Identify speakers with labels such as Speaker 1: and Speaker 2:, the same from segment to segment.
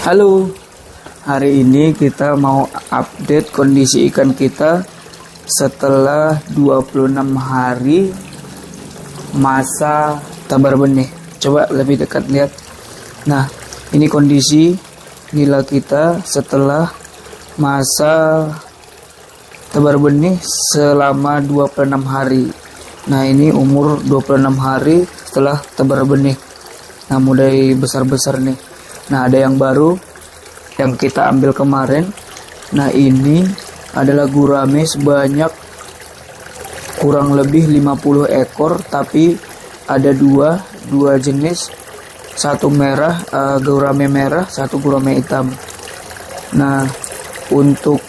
Speaker 1: Halo, hari ini kita mau update kondisi ikan kita setelah 26 hari masa tebar benih. Coba lebih dekat lihat. Nah, ini kondisi nila kita setelah masa tebar benih selama 26 hari. Nah, ini umur 26 hari setelah tebar benih. Nah, mulai besar-besar nih. Nah, ada yang baru yang kita ambil kemarin. Nah, ini adalah gurame sebanyak kurang lebih 50 ekor, tapi ada dua jenis, satu merah, gurame merah, satu gurame hitam. Nah, untuk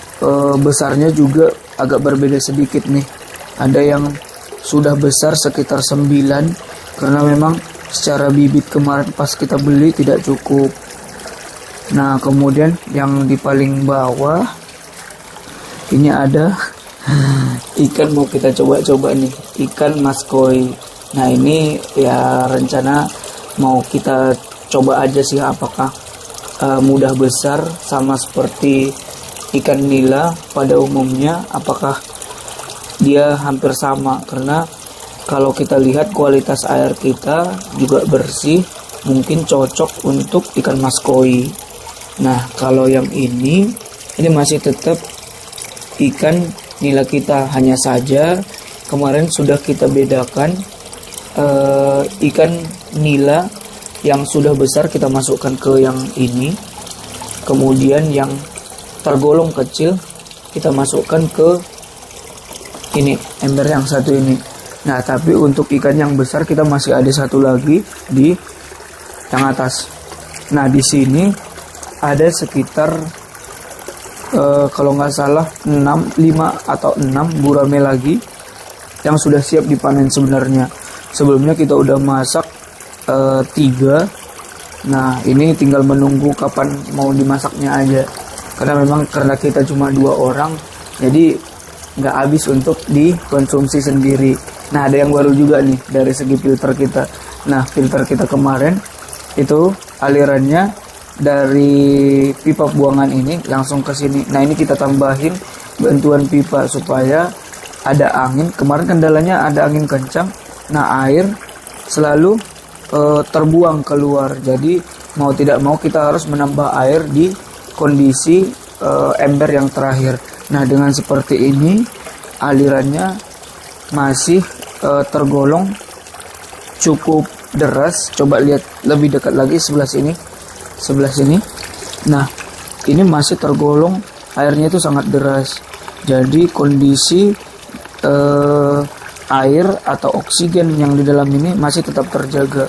Speaker 1: besarnya juga agak berbeda sedikit nih. Ada yang sudah besar sekitar 9 karena memang secara bibit kemarin pas kita beli tidak cukup. Nah, kemudian yang di paling bawah ini ada ikan mau kita coba-coba nih, ikan mas koi. Nah, ini ya rencana mau kita coba aja sih apakah mudah besar sama seperti ikan nila pada umumnya, apakah dia hampir sama. Karena kalau kita lihat kualitas air kita juga bersih, mungkin cocok untuk ikan mas koi. Nah, kalau yang ini masih tetap ikan nila kita, hanya saja kemarin sudah kita bedakan ikan nila yang sudah besar kita masukkan ke yang ini, kemudian yang tergolong kecil kita masukkan ke ini, ember yang satu ini. Nah, tapi untuk ikan yang besar kita masih ada satu lagi di yang atas. Nah, di sini ada sekitar kalau nggak salah 5 atau 6 gurame lagi yang sudah siap dipanen sebenarnya. Sebelumnya kita udah masak 3. Nah, ini tinggal menunggu kapan mau dimasaknya aja. Karena kita cuma 2 orang, jadi nggak habis untuk dikonsumsi sendiri. Nah, ada yang baru juga nih dari segi filter kita. Nah, filter kita kemarin itu alirannya dari pipa buangan ini langsung ke sini. Nah, ini kita tambahin bantuan pipa supaya ada angin. Kemarin kendalanya ada angin kencang. Nah, air selalu terbuang keluar. Jadi mau tidak mau kita harus menambah air di kondisi ember yang terakhir. Nah, dengan seperti ini alirannya masih tergolong cukup deras. Coba lihat lebih dekat lagi sebelah sini. Nah, ini masih tergolong airnya itu sangat deras. Jadi kondisi air atau oksigen yang di dalam ini masih tetap terjaga.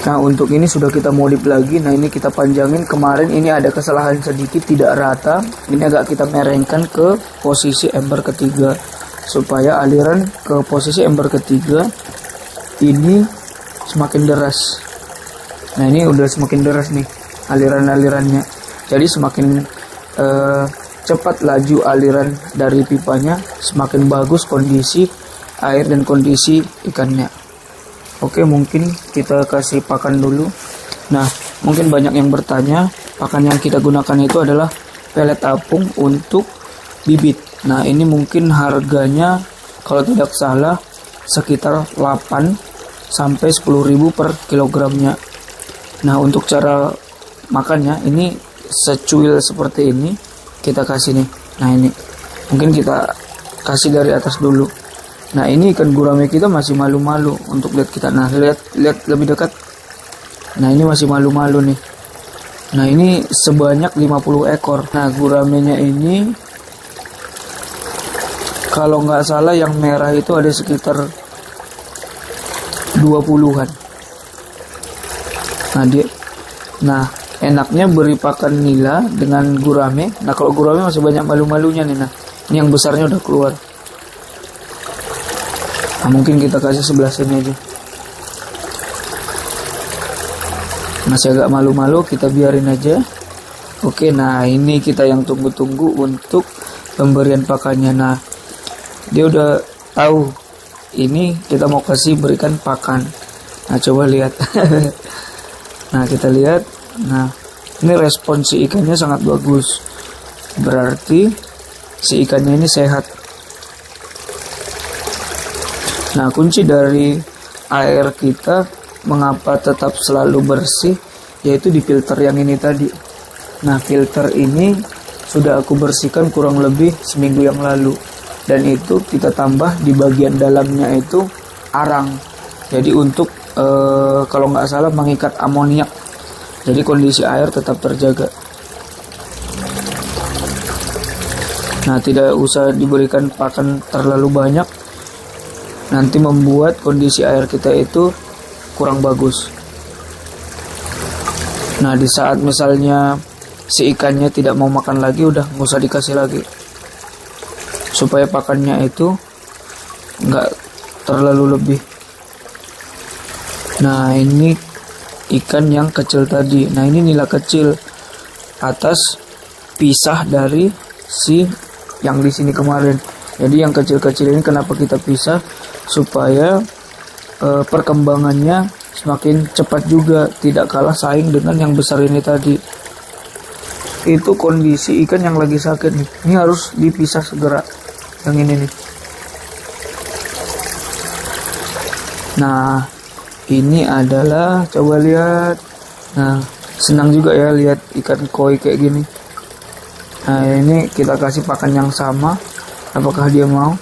Speaker 1: Nah, untuk ini sudah kita modif lagi. Nah, ini kita panjangin. Kemarin ini ada kesalahan sedikit, tidak rata. Ini agak kita merengkan ke posisi ember ketiga supaya aliran ke posisi ember ketiga ini semakin deras. Nah, ini udah semakin deras nih aliran-alirannya. Jadi semakin cepat laju aliran dari pipanya, semakin bagus kondisi air dan kondisi ikannya. Oke, mungkin kita kasih pakan dulu. Nah, mungkin banyak yang bertanya, pakan yang kita gunakan itu adalah pelet apung untuk bibit. Nah, ini mungkin harganya kalau tidak salah sekitar 8 sampai 10.000 per kilogramnya. Nah, untuk cara makannya ini secuil seperti ini kita kasih nih. Nah, ini mungkin kita kasih dari atas dulu. Nah, ini ikan gurame kita masih malu-malu untuk lihat kita. Nah, lihat lebih dekat. Nah, ini masih malu-malu nih. Nah, ini sebanyak 50 ekor. Nah, guramenya ini kalau nggak salah yang merah itu ada sekitar 20-an. Nah, enaknya beri pakan nila dengan gurame. Nah, kalau gurame masih banyak malu-malunya nih. Nah, ini yang besarnya udah keluar. Nah, mungkin kita kasih sebelah sini aja. Masih agak malu-malu, kita biarin aja. Oke, nah ini kita yang tunggu-tunggu untuk pemberian pakannya. Nah, dia udah tahu ini kita mau kasih berikan pakan. Nah, coba lihat. Nah, kita lihat. Nah, Ini respon si ikannya sangat bagus, berarti si ikannya ini sehat. Nah, kunci dari air kita mengapa tetap selalu bersih, yaitu di filter yang ini tadi. Nah, filter ini sudah aku bersihkan kurang lebih seminggu yang lalu, dan itu kita tambah di bagian dalamnya itu arang. Jadi untuk kalau nggak salah mengikat amoniak, jadi kondisi air tetap terjaga. Nah, tidak usah diberikan pakan terlalu banyak, nanti membuat kondisi air kita itu kurang bagus. Nah, di saat misalnya si ikannya tidak mau makan lagi, udah nggak usah dikasih lagi, supaya pakannya itu nggak terlalu lebih. Nah, ini ikan yang kecil tadi. Nah, ini nila kecil atas pisah dari si yang di sini kemarin. Jadi yang kecil-kecil ini kenapa kita pisah, supaya perkembangannya semakin cepat juga, tidak kalah saing dengan yang besar ini tadi. Itu kondisi ikan yang lagi sakit nih. Ini harus dipisah segera. Yang ini nih. Nah, ini adalah, coba lihat. Nah, senang juga ya lihat ikan koi kayak gini. Nah, ini kita kasih pakan yang sama. Apakah dia mau?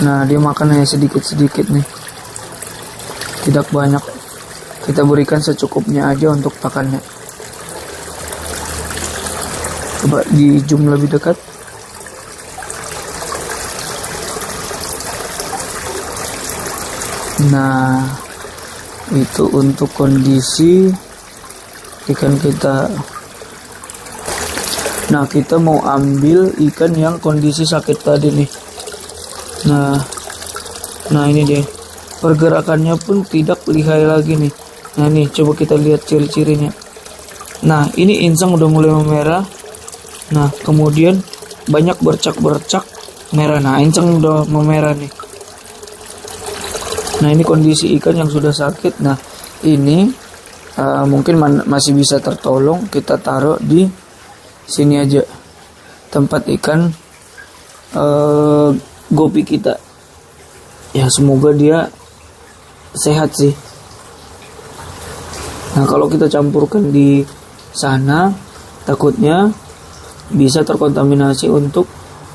Speaker 1: Nah, dia makan hanya sedikit-sedikit nih, tidak banyak. Kita berikan secukupnya aja untuk pakannya. Coba di zoom lebih dekat. Nah, itu untuk kondisi ikan kita. Nah, kita mau ambil ikan yang kondisi sakit tadi nih. Nah ini deh, pergerakannya pun tidak lihai lagi nih. Nah, nih coba kita lihat ciri-cirinya. Nah, ini insang udah mulai memerah. Nah, kemudian banyak bercak-bercak merah. Nah, insang udah memerah nih. Nah, ini kondisi ikan yang sudah sakit. Nah, ini mungkin masih bisa tertolong. Kita taruh di sini aja, tempat ikan gopi kita. Ya, semoga dia sehat sih. Nah, kalau kita campurkan di sana, takutnya bisa terkontaminasi untuk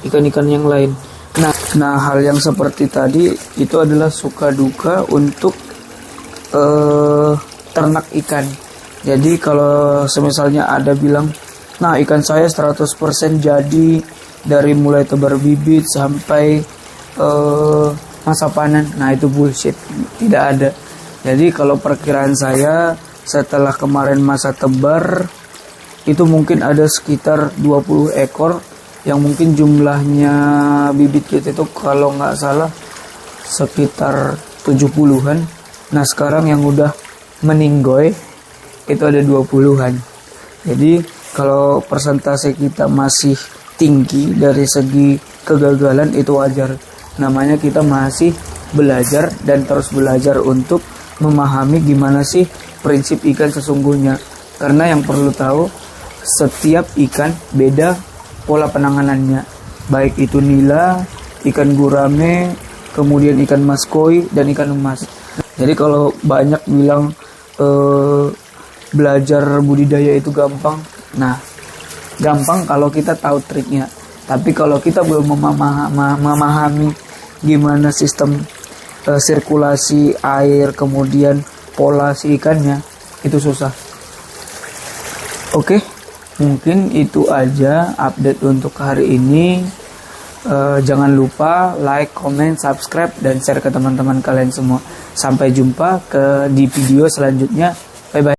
Speaker 1: ikan-ikan yang lain. Nah, hal yang seperti tadi itu adalah suka duka untuk ternak ikan. Jadi kalau semisalnya ada bilang, nah ikan saya 100% jadi dari mulai tebar bibit sampai masa panen. Nah, itu bullshit, tidak ada. Jadi kalau perkiraan saya, setelah kemarin masa tebar, itu mungkin ada sekitar 20 ekor yang mungkin jumlahnya bibit kita itu kalau nggak salah sekitar 70-an. Nah, sekarang yang udah meninggoy itu ada 20-an. Jadi kalau persentase kita masih tinggi dari segi kegagalan, itu wajar. Namanya kita masih belajar dan terus belajar untuk memahami gimana sih prinsip ikan sesungguhnya. Karena yang perlu tahu, setiap ikan beda pola penanganannya, baik itu nila, ikan gurame, kemudian ikan mas koi, dan ikan emas. Jadi kalau banyak bilang belajar budidaya itu gampang, nah gampang kalau kita tahu triknya. Tapi kalau kita belum memahami gimana sistem sirkulasi air, kemudian pola si ikannya, itu susah. Oke, mungkin itu aja update untuk hari ini. Jangan lupa like, comment, subscribe, dan share ke teman-teman kalian semua. Sampai jumpa di video selanjutnya. Bye bye.